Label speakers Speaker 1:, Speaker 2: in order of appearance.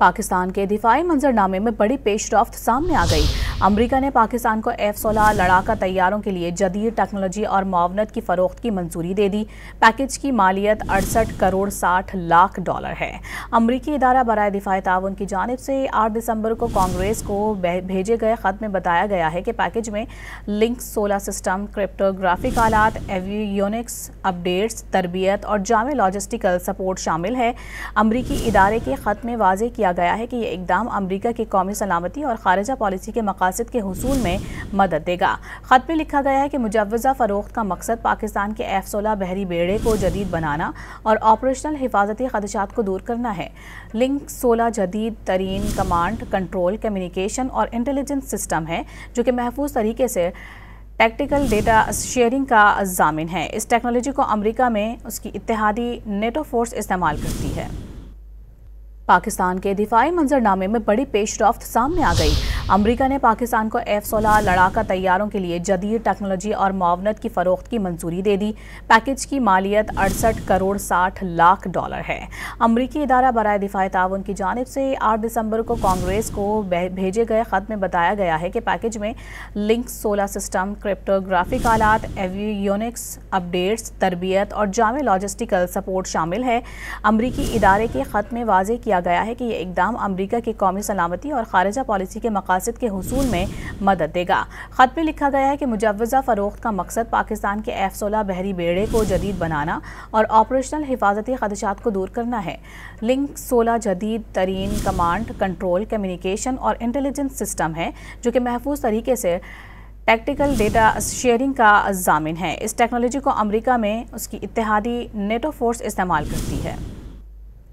Speaker 1: पाकिस्तान के दिफाई मंजरनामे में बड़ी पेशरफ्त सामने आ गई। अमरीका ने पाकिस्तान को F-16 लड़ाका तैयारों के लिए जदीद टेक्नोलॉजी और मुआवनत की फरोख्त की मंजूरी दे दी। पैकेज की मालियत 68 करोड़ 60 लाख डॉलर है। अमरीकी इदारा बराए दिफाई ताउन की जानिब से 8 दिसंबर को कांग्रेस को भेजे गए खत में बताया गया है कि पैकेज में लिंक 16 सिस्टम, क्रिप्टोग्राफिक आलात, एवियोनिक्स अपडेट्स, तरबियत और जामे लॉजिस्टिकल सपोर्ट शामिल है। अमरीकी इदारे के खत में वाज़ेह किया गया है कि यह इकदाम अमरीका की कौमी सलामती और खारिजा पॉलिसी के मकासद के हुसूल में मदद देगा। खत में लिखा गया है कि मुजव्वज़ा फ़रोख्त का मकसद पाकिस्तान के F-16 बहरी बेड़े को जदीद बनाना और ऑपरेशनल हिफाजती खदशात को दूर करना है। लिंक 16 जदीद तरीन कमांड, कंट्रोल, कम्युनिकेशन और इंटेलिजेंस सिस्टम है जो कि महफूज तरीके से टैक्टिकल डेटा शेयरिंग का ज़ामिन है। इस टेक्नोलॉजी को अमरीका में उसकी इत्तेहादी नेटो फोर्स इस्तेमाल करती है। पाकिस्तान के दिफाई मंजरनामे में बड़ी पेशरफ्त सामने आ गई। अमरीका ने पाकिस्तान को F-16 लड़ाका तैयारों के लिए जदीद टेक्नोलॉजी और मुआवनत की फरोख्त की मंजूरी दे दी। पैकेज की मालियत 68 करोड़ 60 लाख डॉलर है। अमरीकी इदारा बराए दिफाई ताउन की जानिब से 8 दिसंबर को कांग्रेस को भेजे गए खत में बताया गया है कि पैकेज में लिंक 16 सिस्टम, क्रिप्टोग्राफिक आलात, एवियोनिक्स अपडेट्स, तरबियत और जामे लॉजिस्टिकल सपोर्ट शामिल है। अमरीकी इदारे के खत में वाज़ेह किया गया है कि यह इकदाम अमरीका की कौमी सलामती और खारिजा पॉलिसी के मकासद के हुसूल में मदद देगा। खत में लिखा गया है कि मुजव्वज़ा फ़रोख्त का मकसद पाकिस्तान के F-16 बहरी बेड़े को जदीद बनाना और ऑपरेशनल हिफाजती खदशात को दूर करना है। लिंक 16 जदीद तरीन कमांड, कंट्रोल, कम्युनिकेशन और इंटेलिजेंस सिस्टम है जो कि महफूज तरीके से टैक्टिकल डेटा शेयरिंग का ज़ामिन है। इस टेक्नोलॉजी को अमरीका में उसकी इत्तेहादी नेटो फोर्स इस्तेमाल करती है।